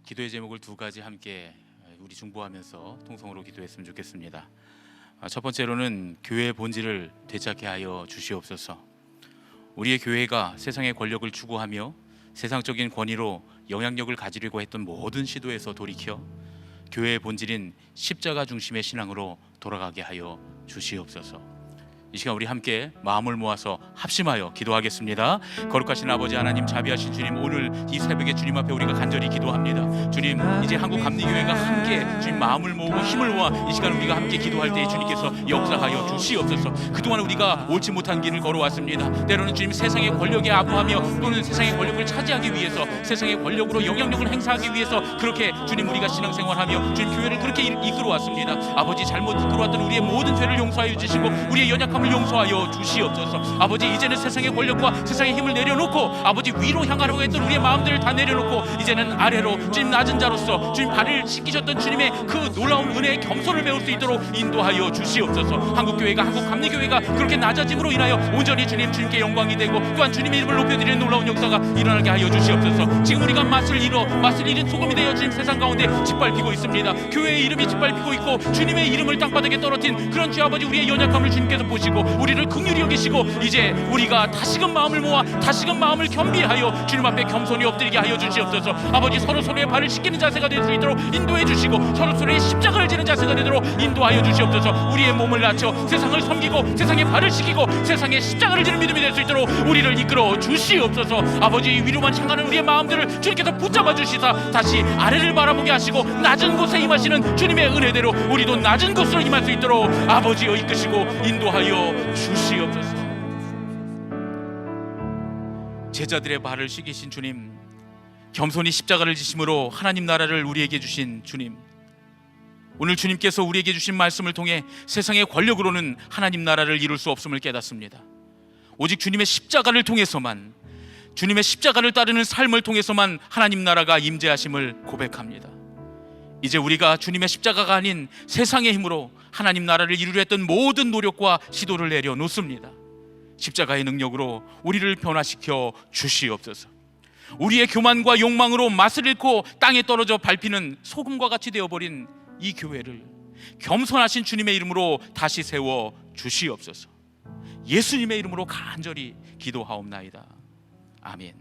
Speaker 4: 기도의 제목을 두 가지 함께 우리 중보하면서 통성으로 기도했으면 좋겠습니다. 첫 번째로는 교회의 본질을 되찾게 하여 주시옵소서. 우리의 교회가 세상의 권력을 추구하며 세상적인 권위로 영향력을 가지려고 했던 모든 시도에서 돌이켜 교회의 본질인 십자가 중심의 신앙으로 돌아가게 하여 주시옵소서. 이 시간 우리 함께 마음을 모아서 합심하여 기도하겠습니다. 거룩하신 아버지 하나님, 자비하신 주님, 오늘 이 새벽에 주님 앞에 우리가 간절히 기도합니다. 주님, 이제 한국 감리교회가 함께 주님 마음을 모으고 힘을 모아 이 시간 우리가 함께 기도할 때 주님께서 역사하여 주시옵소서. 그동안 우리가 옳지 못한 길을 걸어왔습니다. 때로는 주님 세상의 권력에 아부하며 또는 세상의 권력을 차지하기 위해서, 세상의 권력으로 영향력을 행사하기 위해서 그렇게 주님 우리가 신앙생활하며 주님 교회를 그렇게 이끌어왔습니다. 아버지, 잘못 이끌어왔던 우리의 모든 죄를 용서하여 주시고 우리의 연약함을 용서하여 주시옵소서. 아버지, 이제는 세상의 권력과 세상의 힘을 내려놓고 아버지 위로 향하려고 했던 우리의 마음들을 다 내려놓고 이제는 아래로 주님 낮은 자로서 주님 발을 씻기셨던 주님의 그 놀라운 은혜의 겸손을 배울 수 있도록 인도하여 주시옵소서. 한국교회가, 한국감리교회가 그렇게 낮아짐으로 인하여 온전히 주님께 영광이 되고 또한 주님의 이름을 높여드리는 놀라운 역사가 일어나게 하여 주시옵소서. 지금 우리가 맛을 잃은 소금이 되어 주님 세상 가운데 짓밟히고 있습니다. 교회의 이름이 짓밟히고 있고 주님의 이름을 땅바닥에 떨어뜨린 그런 주 아버지, 우리의 연약함을 주님께서 보시고 우리를 긍휼히 여기시고 이제 우리가 다시금 마음을 모아 다시금 마음을 겸비하여 주님 앞에 겸손히 엎드리게 하여 주시옵소서. 아버지, 서로의 발을 씻기는 자세가 될 수 있도록 인도해 주시고 서로의 십자가를 지는 자세가 되도록 인도하여 주시옵소서. 우리의 몸을 낮춰 세상을 섬기고 세상의 발을 씻기고 세상의 십자가를 지는 믿음이 될 수 있도록 우리를 이끌어 주시옵소서. 아버지, 위로만 향하는 우리의 마음들을 주님께서 붙잡아 주시사 다시 아래를 바라보게 하시고 낮은 곳에 임하시는 주님의 은혜대로 우리도 낮은 곳으로 임할 수 있도록 아버지여 이끄시고 인도하여 주시옵소서. 제자들의 발을 씻기신 주님, 겸손히 십자가를 지심으로 하나님 나라를 우리에게 주신 주님, 오늘 주님께서 우리에게 주신 말씀을 통해 세상의 권력으로는 하나님 나라를 이룰 수 없음을 깨닫습니다. 오직 주님의 십자가를 통해서만, 주님의 십자가를 따르는 삶을 통해서만 하나님 나라가 임재하심을 고백합니다. 이제 우리가 주님의 십자가가 아닌 세상의 힘으로 하나님 나라를 이루려 했던 모든 노력과 시도를 내려놓습니다. 십자가의 능력으로 우리를 변화시켜 주시옵소서. 우리의 교만과 욕망으로 맛을 잃고 땅에 떨어져 밟히는 소금과 같이 되어버린 이 교회를 겸손하신 주님의 이름으로 다시 세워 주시옵소서. 예수님의 이름으로 간절히 기도하옵나이다. 아멘.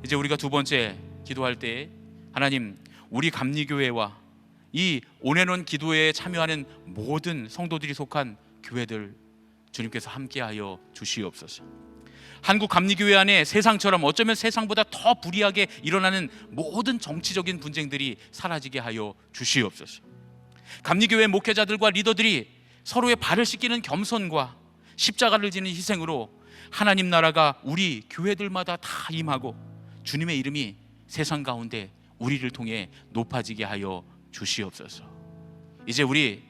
Speaker 4: 이제 우리가 두 번째 기도할 때, 하나님, 우리 감리교회와 이 온앤원 기도회에 참여하는 모든 성도들이 속한 교회들 주님께서 함께하여 주시옵소서. 한국 감리교회 안에 세상처럼, 어쩌면 세상보다 더 불이하게 일어나는 모든 정치적인 분쟁들이 사라지게 하여 주시옵소서. 감리교회 목회자들과 리더들이 서로의 발을 씻기는 겸손과 십자가를 지는 희생으로 하나님 나라가 우리 교회들마다 다 임하고 주님의 이름이 세상 가운데 우리를 통해 높아지게 하여 주시옵소서. 이제 우리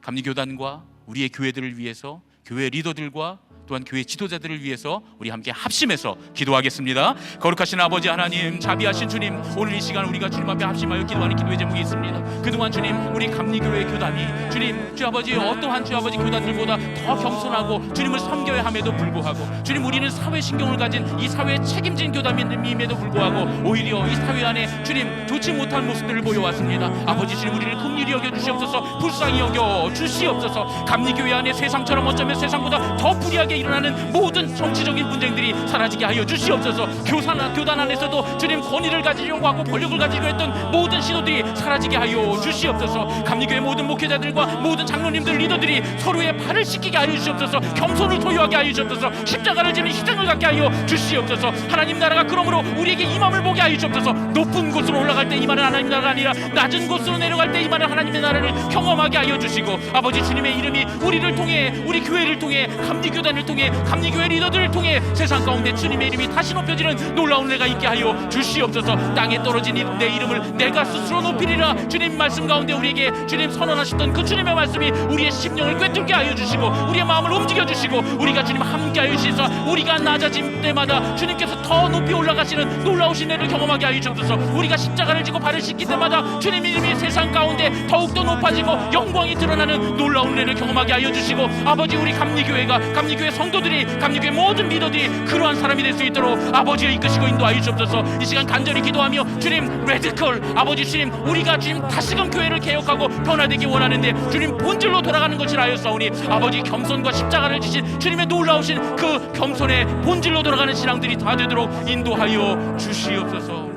Speaker 4: 감리교단과 우리의 교회들을 위해서, 교회 리더들과 또한 교회 지도자들을 위해서 우리 함께 합심해서 기도하겠습니다. 거룩하신 아버지 하나님, 자비하신 주님, 오늘 이 시간 우리가 주님 앞에 합심하여 기도하는 기도의 제목이 있습니다. 그동안 주님, 우리 감리교회 교단이 주님, 주 아버지, 어떠한 주 아버지 교단들보다 더 겸손하고 주님을 섬겨야 함에도 불구하고, 주님, 우리는 사회신경을 가진 이 사회에 책임진 교단임에도 불구하고 오히려 이 사회 안에 주님 좋지 못한 모습들을 보여왔습니다. 아버지 주님, 우리를 긍휼히 여겨 주시옵소서. 불쌍히 여겨 주시옵소서. 감리교회 안에 세상처럼, 어쩌면 세상보다 더 불이하게 일어나는 모든 정치적인 분쟁들이 사라지게 하여 주시옵소서. 교단 안에서도 주님 권위를 가지려고 하고 권력을 가지려 했던 모든 시도들이 사라지게 하여 주시옵소서. 감리교회 모든 목회자들과 모든 장로님들, 리더들이 서로의 발을 씻기게 하여 주시옵소서. 겸손을 소유하게 하여 주시옵소서. 십자가를 지는 희생을 갖게 하여 주시옵소서. 하나님 나라가 그러므로 우리에게 임함을 보게 하여 주시옵소서. 높은 곳으로 올라갈 때 임하는 하나님 나라가 아니라 낮은 곳으로 내려갈 때 임하는 하나님의 나라를 경험하게 하여 주시고, 아버지 주님의 이름이 우리를 통해, 우리 교회를 통해, 감리교단을 통해, 감리교회 리더들을 통해 세상 가운데 주님의 이름이 다시 높여지는 놀라운 은혜가 있게 하여 주시옵소서. 땅에 떨어진 내 이름을 내가 스스로 높이리라. 주님 말씀 가운데 우리에게 주님 선언하셨던 그 주님의 말씀이 우리의 심령을 꿰뚫게 하여 주시고 우리의 마음을 움직여 주시고, 우리가 주님 함께 하여 주시서 우리가 낮아질 때마다 주님께서 더 높이 올라가시는 놀라우신 은혜를 경험하게 하여 주옵소서. 우리가 십자가를 지고 발을 씻길 때마다 주님 이름이 세상 가운데 더욱더 높아지고 영광이 드러나는 놀라운 은혜를 경험하게 하여 주시고, 아버지, 우리 감리교회가, 감리교회 성도들이, 감리교회 모든 리더들이 그러한 사람이 될 수 있도록 아버지가 이끄시고 인도하여 주옵소서. 이 시간 간절히 기도하며 주님, 레디컬, 아버지 주님, 우리가 주님 다시금 교회를 개혁하고 변화되기 원하는데 주님 본질로 돌아가는 것이라 하였사오니, 아버지 겸손과 십자가를 지신 주님의 놀라우신 그 겸손의 본질로 돌아가는 신앙들이 다 되도록 인도하여 주시옵소서.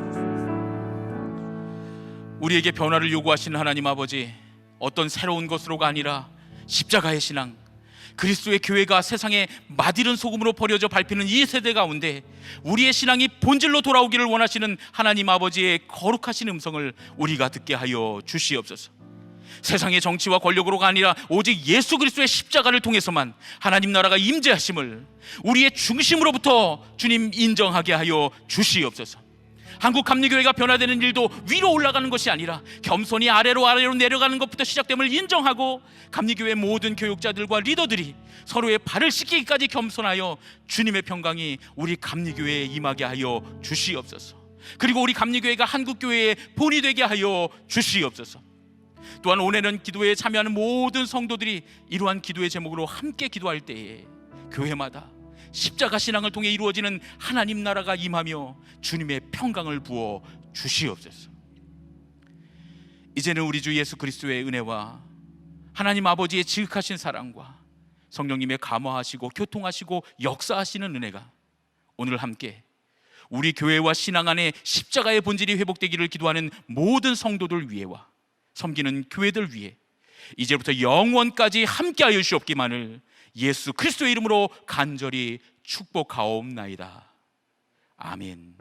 Speaker 4: 우리에게 변화를 요구하시는 하나님 아버지, 어떤 새로운 것으로가 아니라 십자가의 신앙, 그리스도의 교회가 세상에 맛이른 소금으로 버려져 밟히는 이 세대 가운데 우리의 신앙이 본질로 돌아오기를 원하시는 하나님 아버지의 거룩하신 음성을 우리가 듣게 하여 주시옵소서. 세상의 정치와 권력으로가 아니라 오직 예수 그리스도의 십자가를 통해서만 하나님 나라가 임재하심을 우리의 중심으로부터 주님 인정하게 하여 주시옵소서. 한국 감리교회가 변화되는 일도 위로 올라가는 것이 아니라 겸손히 아래로 내려가는 것부터 시작됨을 인정하고, 감리교회 모든 교육자들과 리더들이 서로의 발을 씻기기까지 겸손하여 주님의 평강이 우리 감리교회에 임하게 하여 주시옵소서. 그리고 우리 감리교회가 한국교회의 본이 되게 하여 주시옵소서. 또한 오늘은 기도회에 참여하는 모든 성도들이 이러한 기도의 제목으로 함께 기도할 때에 교회마다 십자가 신앙을 통해 이루어지는 하나님 나라가 임하며 주님의 평강을 부어 주시옵소서. 이제는 우리 주 예수 그리스도의 은혜와 하나님 아버지의 지극하신 사랑과 성령님의 감화하시고 교통하시고 역사하시는 은혜가 오늘 함께 우리 교회와 신앙 안에 십자가의 본질이 회복되기를 기도하는 모든 성도들 위에와 섬기는 교회들 위에 이제부터 영원까지 함께하여 주시옵기만을 예수 그리스도의 이름으로 간절히 축복하옵나이다. 아멘.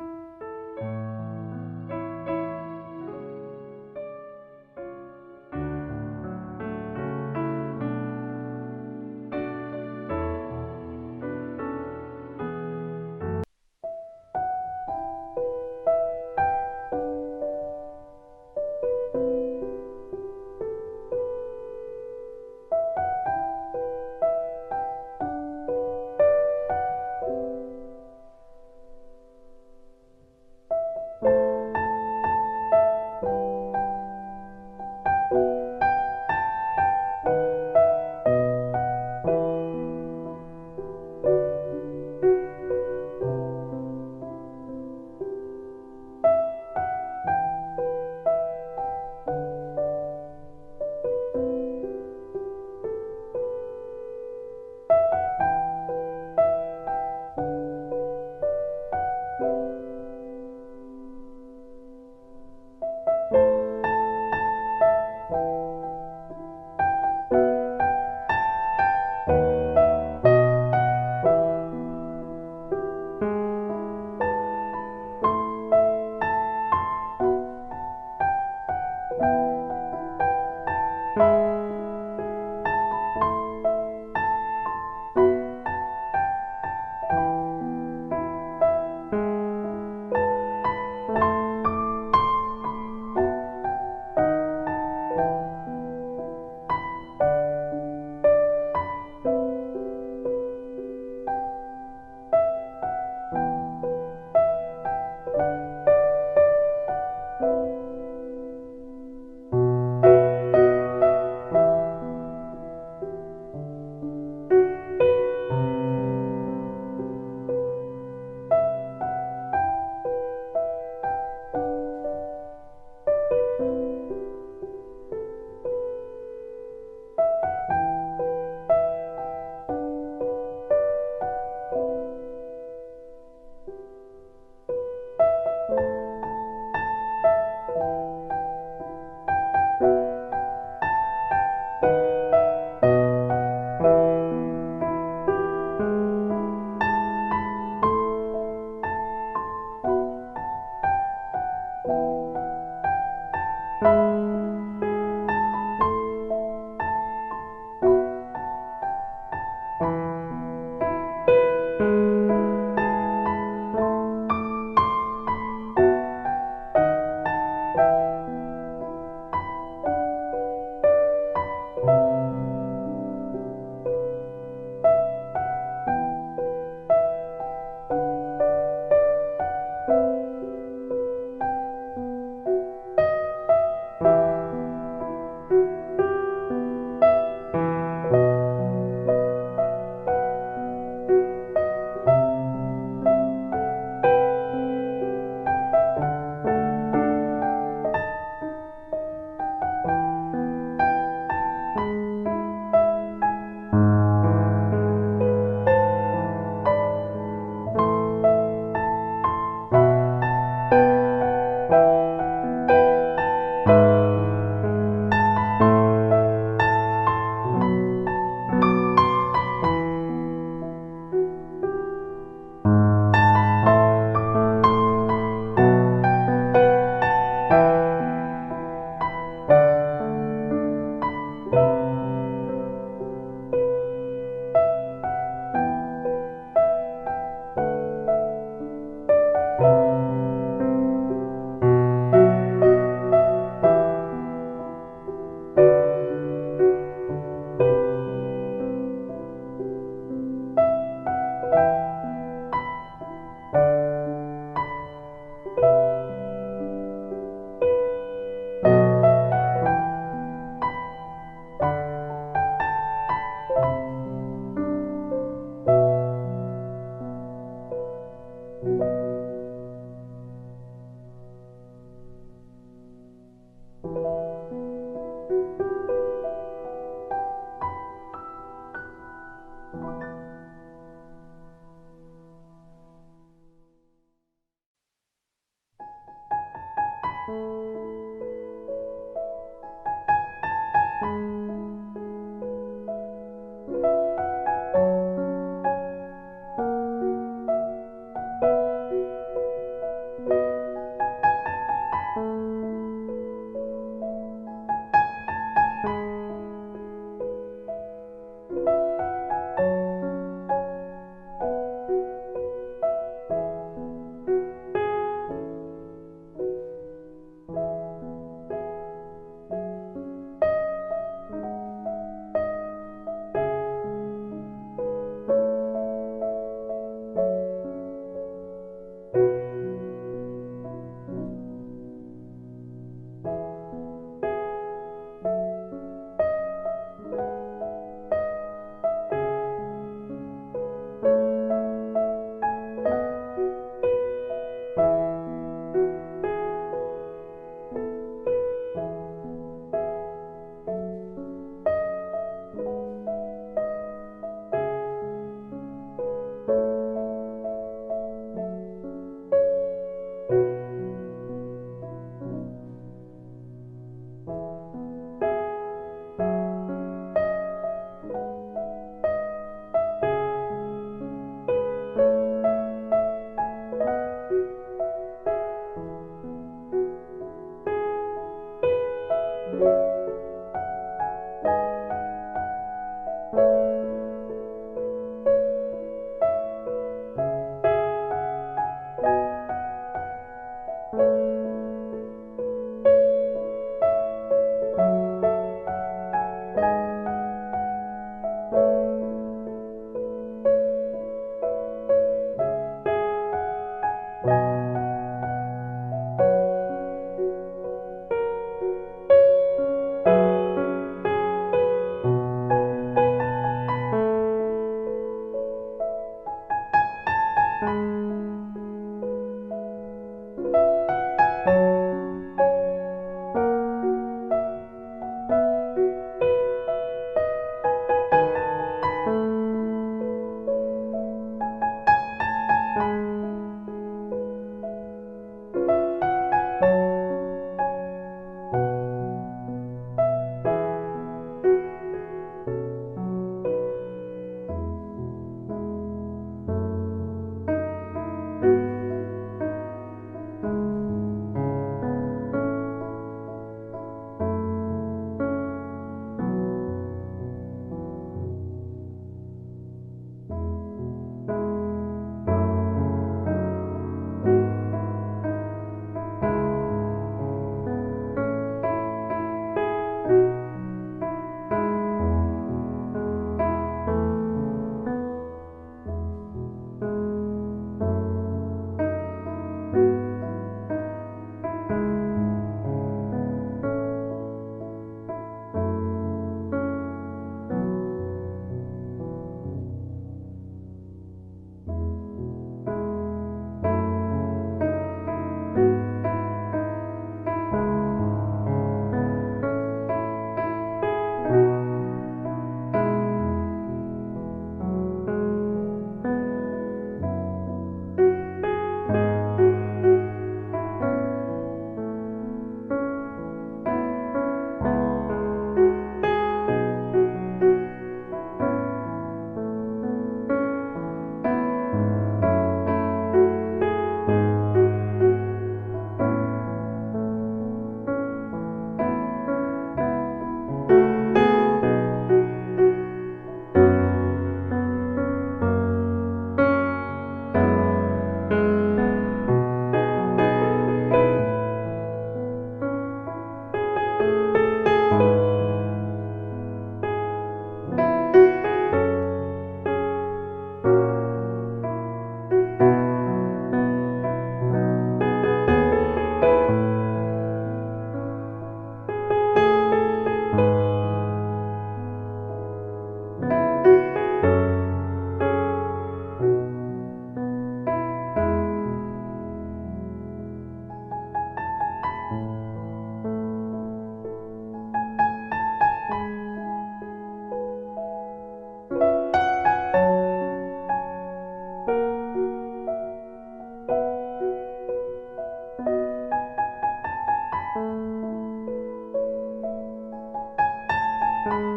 Speaker 5: 주